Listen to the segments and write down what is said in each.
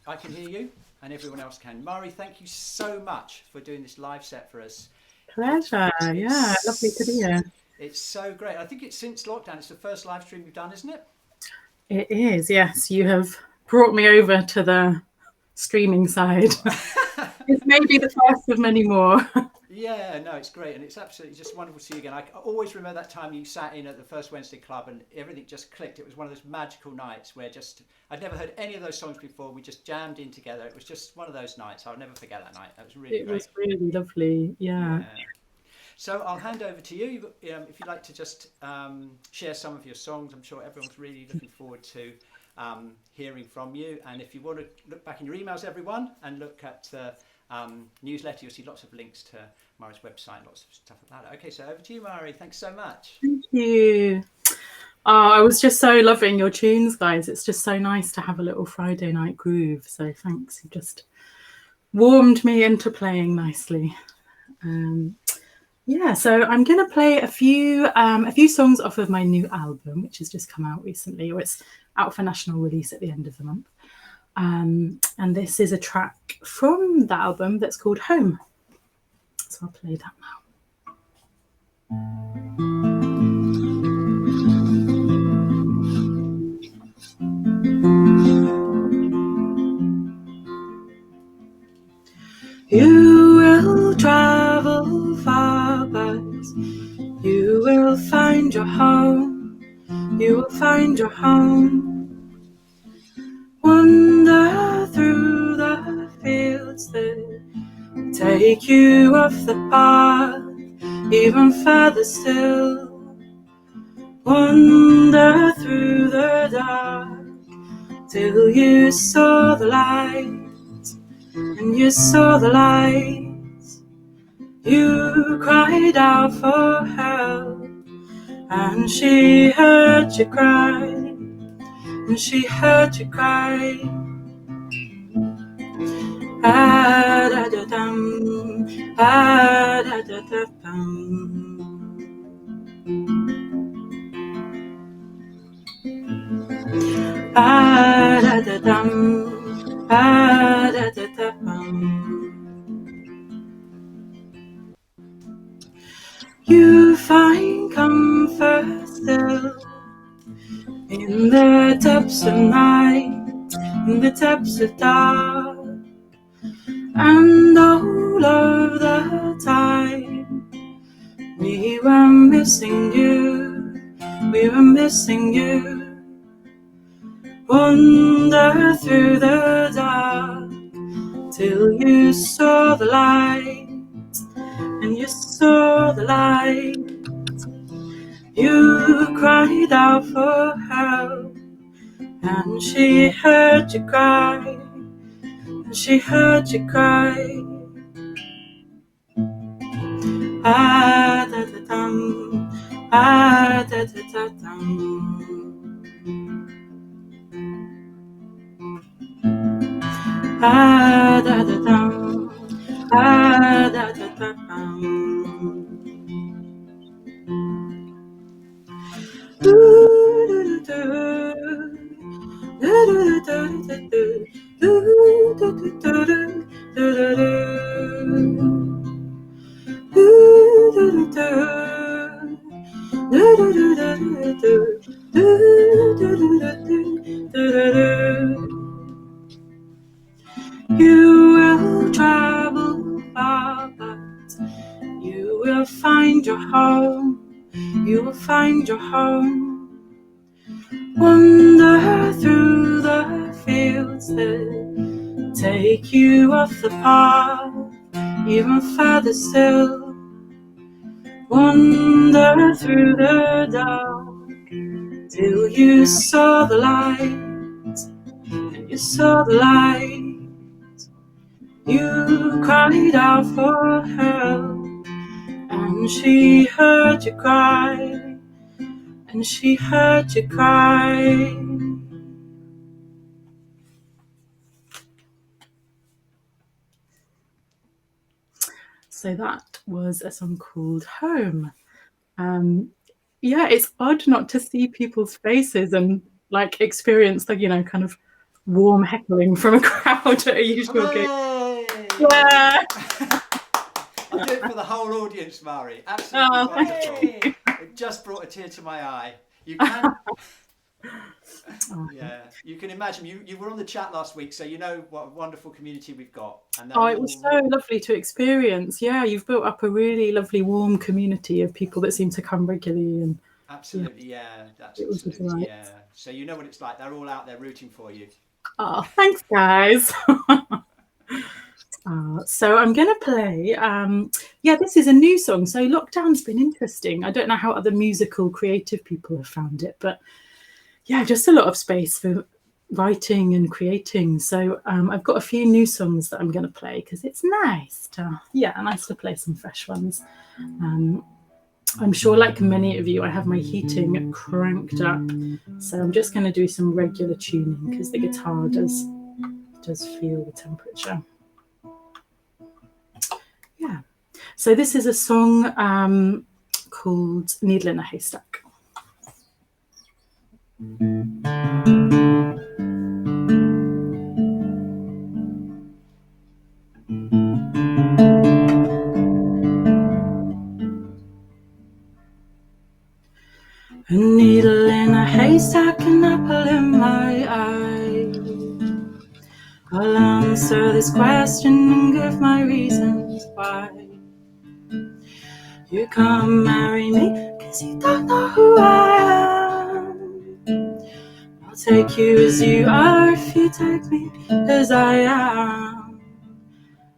I can hear you, and everyone else can. Mari, thank you so much for doing this live set for us. Pleasure. Yeah, lovely to be here. It's so great. I think it's since lockdown. It's the first live stream you've done, isn't it? It is, yes. You have brought me over to the streaming side. It's maybe the first of many more. Yeah, no, it's great, and it's absolutely just wonderful to see you again. I always remember that time you sat in at the first Wednesday Club, and everything just clicked. It was one of those magical nights where I'd never heard any of those songs before. We just jammed in together. It was just one of those nights. I'll never forget that night. That was really It great. was really lovely. Yeah. Yeah. So I'll hand over to you if you'd like to just share some of your songs. I'm sure everyone's really looking forward to hearing from you. And if you want to look back in your emails, everyone, and look at the newsletter, you'll see lots of links to Mari's website, lots of stuff about it. Okay, so over to you, Mari. Thanks so much. Thank you. Oh, I was just so loving your tunes, guys. It's just so nice to have a little Friday night groove. So thanks. You just warmed me into playing nicely. Yeah, so I'm going to play a few songs off of my new album, which has just come out recently, or it's out for national release at the end of the month. And this is a track from the album that's called Home. So I'll play that now. You will travel far, but you will find your home. You will find your home. Wander through the fields that take you off the path, even further still. Wander through the dark till you saw the light, and you saw the light. You cried out for help, and she heard you cry, and she heard you cry. Ah da da dum, ah da da da dum. Ah da da dum, ah da da da dum. You find comfort still in the depths of night, in the depths of dark, and all of the time we were missing you, we were missing you. Wander through the dark till you saw the light, and you saw the light. You cried out for help, and she heard you cry, and she heard you cry. Ah da da dum, ah da da da dum. Ah da da dum, ah da da da dum. Do do do do do do do do do do do do. You will travel far, but you will find your home. You will find your home. Wander through the fields that take you off the path, even further still. Wander through the dark till you saw the light, and you saw the light. You cried out for help, and she heard you cry, and she heard you cry. So that was a song called Home. Yeah, it's odd not to see people's faces and like experience the, kind of warm heckling from a crowd at a usual gig. Hooray! Yeah. I'll do it for the whole audience, Mari. Absolutely Oh, wonderful. thank you. It just brought a tear to my eye. You can, Oh. yeah, you can imagine. You were on the chat last week, so you know what a wonderful community we've got. And Oh, it was so lovely to experience. Yeah, you've built up a really lovely, warm community of people that seem to come regularly. And absolutely, yeah, that's it was just absolutely, right. yeah. So you know what it's like. They're all out there rooting for you. Oh, thanks, guys. So I'm going to play. This is a new song. So lockdown's been interesting. I don't know how other musical creative people have found it, but yeah, just a lot of space for writing and creating. So I've got a few new songs that I'm going to play because it's nice to play some fresh ones. I'm sure, like many of you, I have my heating cranked up, so I'm just going to do some regular tuning because the guitar does feel the temperature. Yeah, so this is a song called Needle in a Haystack. A needle in a haystack, an apple in my eye. I'll answer this question and give my reasons why. You can't marry me cause you don't know who I am. I'll take you as you are if you take me as I am.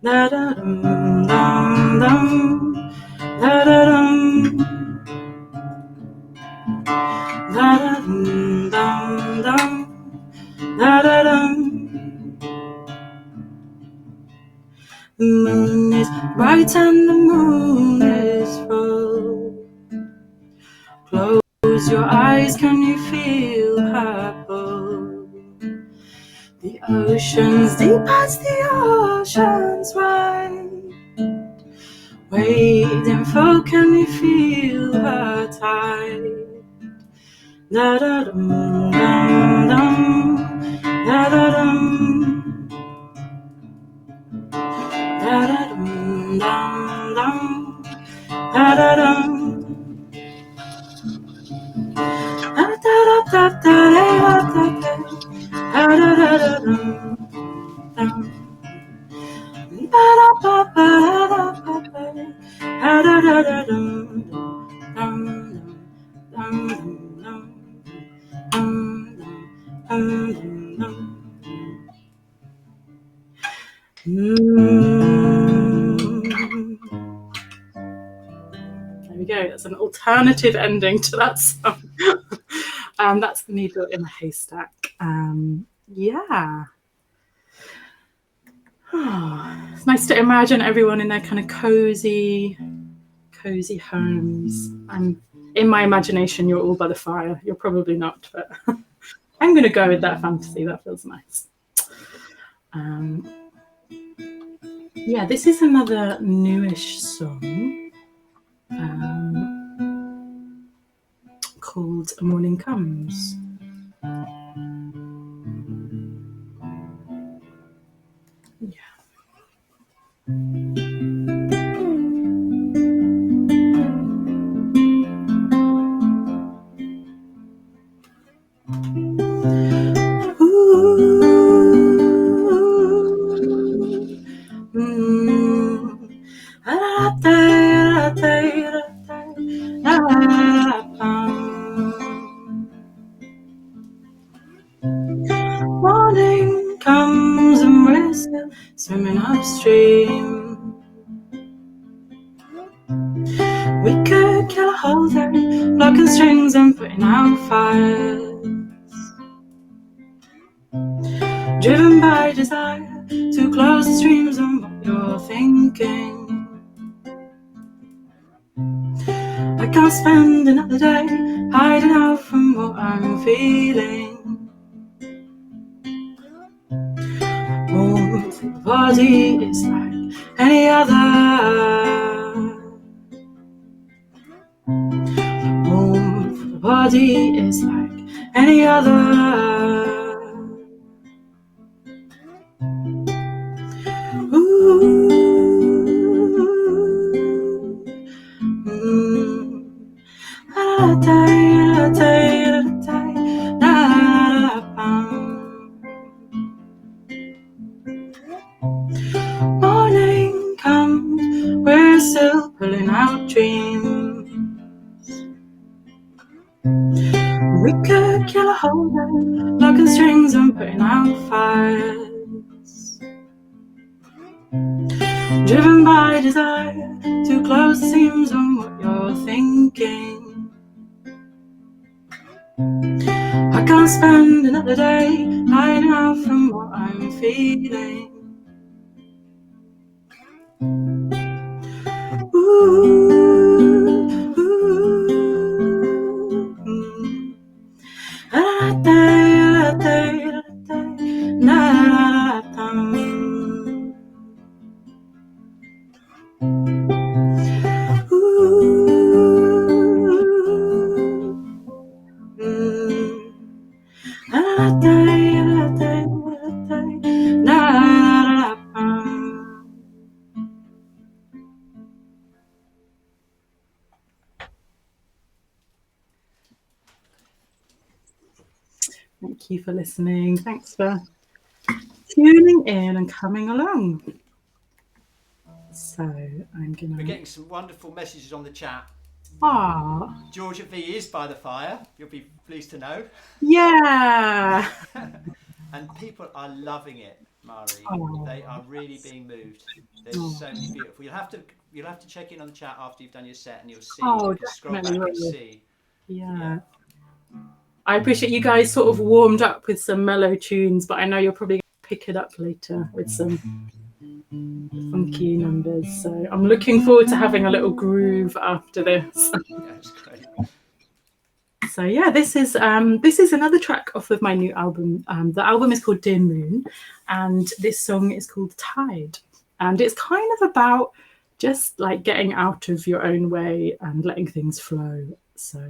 Da da dum dum dum, da da dum, da da dum dum dum, da da dum. The moon is bright and the moon is full. Close your eyes, can you feel her pull? The ocean's deep as the ocean's wide. Waiting for, can you feel her tide? Da da dum dum dum, da da dum. Da da dum dum dum, da da dum. Da da da da da da da da da dum dum. Da da ba ba da ba ba, da da da da dum dum dum dum dum dum dum dum. There we go. That's an alternative ending to that song. That's the Needle in a Haystack. It's nice to imagine everyone in their kind of cozy homes. And in my imagination, you're all by the fire. You're probably not, but I'm going to go with that fantasy. That feels nice. This is another newish song called Morning Comes. Morning comes and we're still swimming upstream. We could kill a whole day, blocking strings and putting out fires. Driven by desire to close the streams on what you're thinking. I can't spend another day hiding out from what I'm feeling. Warmth of the body is like any other. Warmth of the body is like any other. putting out dreams. We could kill a whole day, plucking strings and putting out fires. Driven by desire, too close seems on what you're thinking. I can't spend another day hiding out from what I'm feeling. Thank you for listening. Thanks for tuning in and coming along. So I'm gonna. We're getting some wonderful messages on the chat. Ah, Georgia V is by the fire. You'll be pleased to know. yeah. And people are loving it, Mari. Oh. They are really being moved. There's so many beautiful. You'll have to check in on the chat after you've done your set, and you'll see. Oh, you can scroll back and see. Yeah. I appreciate you guys sort of warmed up with some mellow tunes, but I know you're probably going to pick it up later with some funky numbers. So I'm looking forward to having a little groove after this. Yeah, it's great. So yeah, this is another track off of my new album. The album is called Dear Moon, and this song is called Tide. And it's kind of about just like getting out of your own way and letting things flow. So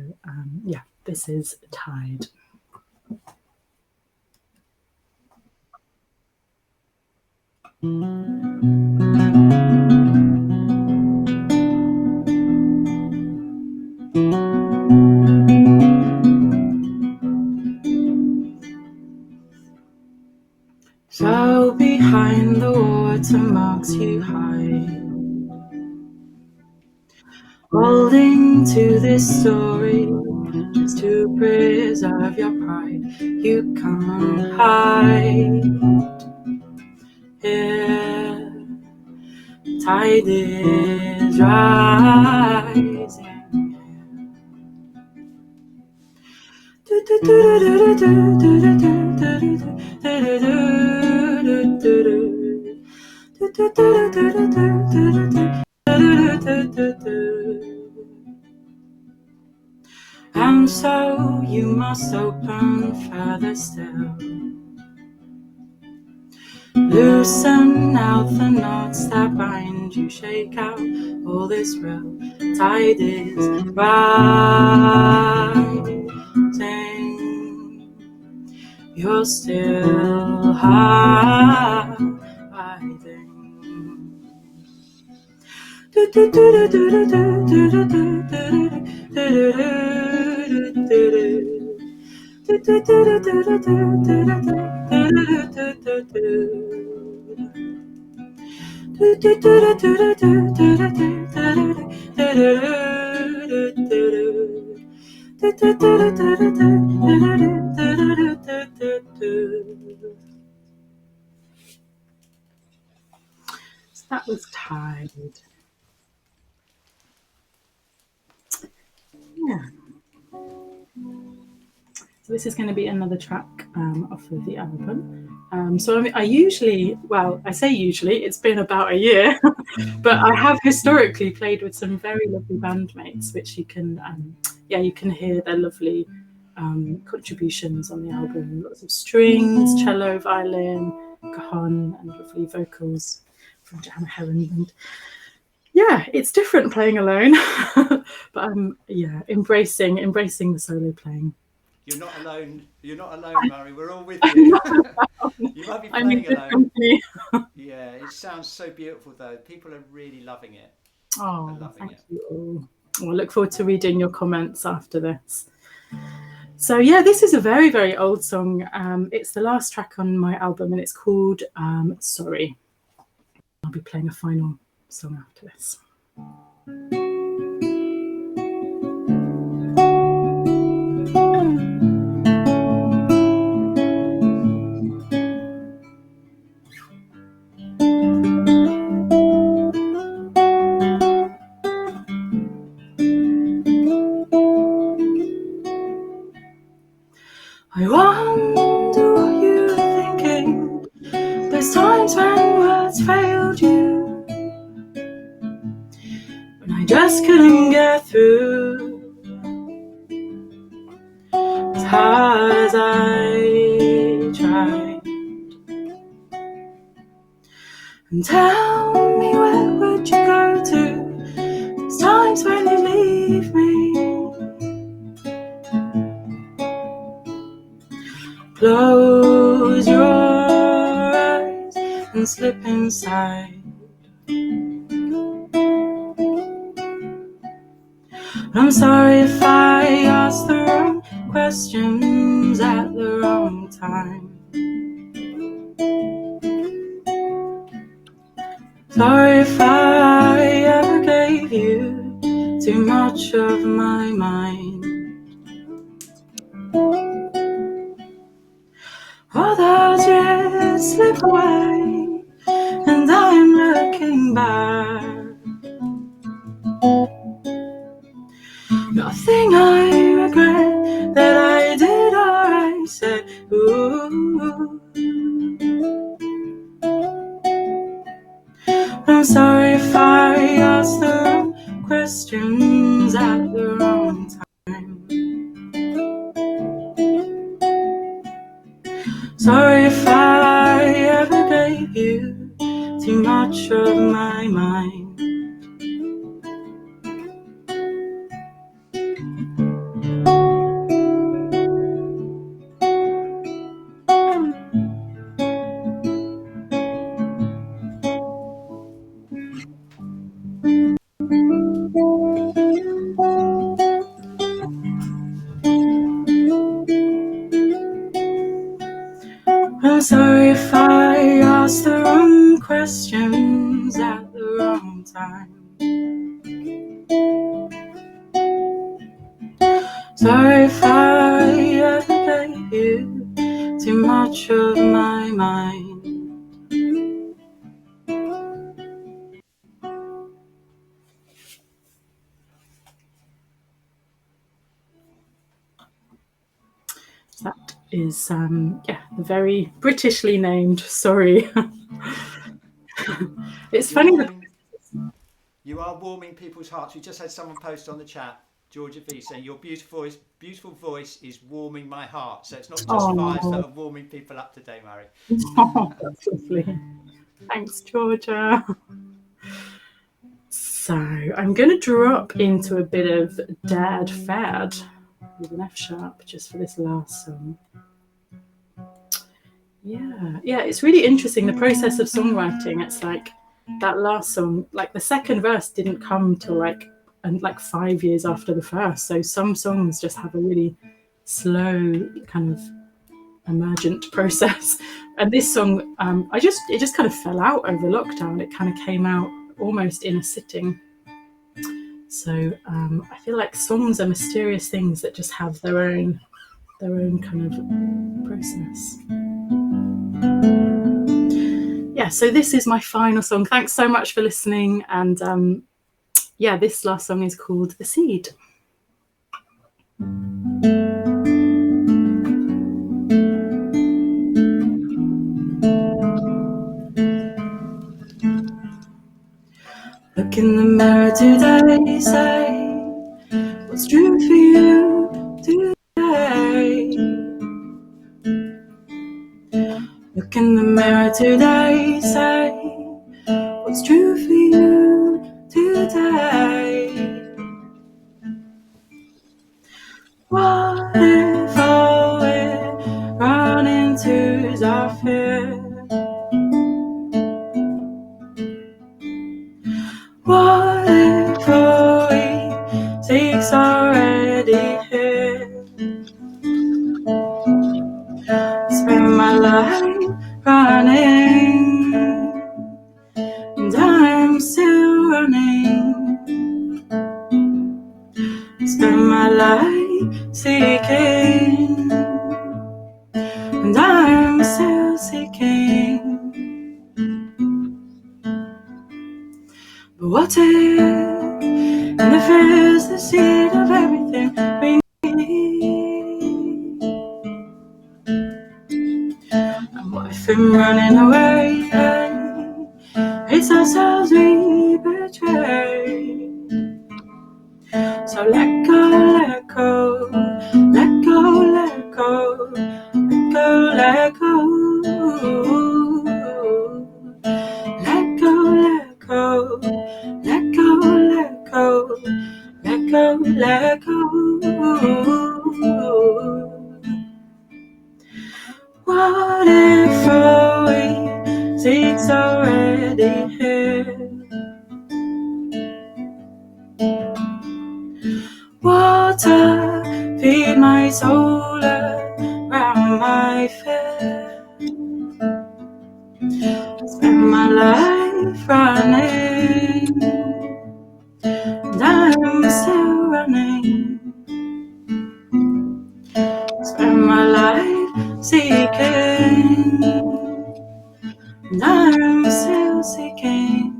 yeah, this is Tide. So behind the watermarks you hide, holding to this story just to preserve your pride. You can't hide here. Tide is rising. And so you must open further still. Loosen out the knots that bind you, shake out all this real. Tide is rising. You're still hiding. So that was Tide. Yeah. So this is going to be another track off of the album. So I usually, well, I say usually, it's been about a year, but I have historically played with some very lovely bandmates, which you can, you can hear their lovely contributions on the album. Lots of strings, cello, violin, cajon, and lovely vocals from Jana Heron. And yeah, it's different playing alone, but I'm embracing the solo playing. You're not alone. You're not alone, Mari. We're all with you. You might be playing alone. Yeah, it sounds so beautiful though. People are really loving it. Oh, thank you all. Well, I look forward to reading your comments after this. So yeah, this is a very, very old song. It's the last track on my album, and it's called Sorry. I'll be playing a final song after this. times when words failed you, when I just couldn't get through, as hard as I tried. And tell me, where would you go to those times when you leave me? Close your eyes and slip inside. I'm sorry if I asked the wrong questions at the wrong time. Sorry if I ever gave you too much of my mind. All those years slip away and I'm looking back. Nothing I regret that I did or I said. Ooh. I'm sorry if I asked the wrong questions at the wrong time. Sorry if I ever gave you too much of my mind. I'm sorry if I asked the wrong questions at the wrong time. Sorry if I ever gave you too much of my mind. That is, the very Britishly named Sorry. It's funny that You are warming people's hearts. We just had someone post on the chat, Georgia V, saying your beautiful voice is warming my heart. So it's not just fires that are warming people up today, Mary. Oh, that's lovely. Thanks, Georgia. So I'm going to drop into a bit of Dad Fad with an F sharp just for this last song. Yeah, it's really interesting, the process of songwriting. It's like that last song, like the second verse didn't come till like 5 years after the first. So some songs just have a really slow kind of emergent process. And this song, it just kind of fell out over lockdown. It kind of came out almost in a sitting. So I feel like songs are mysterious things that just have their own kind of process. Yeah, so this is my final song. Thanks so much for listening. And this last song is called The Seed. Look in the mirror today, say what's true for you today. Look in the mirror today, say what's true for you today. What if all we're running to is our fear? What if all we seek's already here? Spend my life running, and I'm still running. Spend my life seeking, and I'm still seeking. But what if, and if it's the seed of everything we need? And what if I'm running away? So let go, let go, let go, let go, let go, let go. Let go, let go, let go, let go, let go, let go. What if we seeds already here? Water, feed my soul around my fear. Spend my life running, and I'm still running. Spend my life seeking, and I'm still seeking.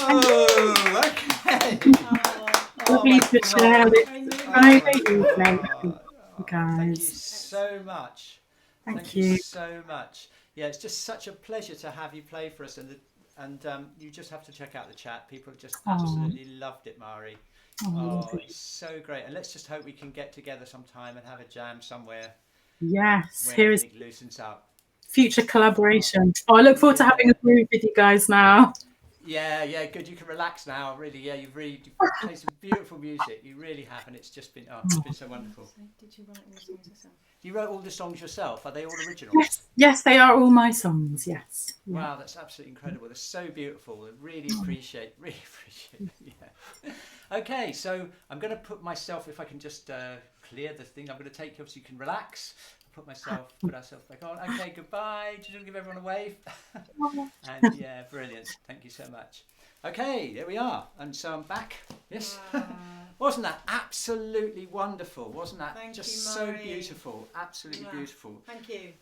Whoa, okay. Lovely to share it Friday evening, Thank you guys. so much. Thank you. So much. Yeah, it's just such a pleasure to have you play for us, and you just have to check out the chat. People just absolutely loved it, Mari. Oh, it's so great. And let's just hope we can get together sometime and have a jam somewhere. Yes, when here is everything loosens up. Future collaboration. I look forward to having a groove with you guys now. Yeah, good. You can relax now. Really, you've played some beautiful music. You really have, and it's just been it's been so wonderful. Did you write all the songs yourself? You wrote all the songs yourself. Are they all original? Yes, they are all my songs. Yes. Wow, that's absolutely incredible. They're so beautiful. I really appreciate. Yeah. Okay, so I'm going to put myself. If I can just clear the thing, I'm going to take you so you can relax. Put ourselves back on. Okay, goodbye. Did you give everyone a wave? And yeah, brilliant. Thank you so much. Okay, there we are. And so I'm back. Yes. Wasn't that absolutely wonderful? Wasn't that Thank just you, so Mari. beautiful? Absolutely beautiful. Thank you.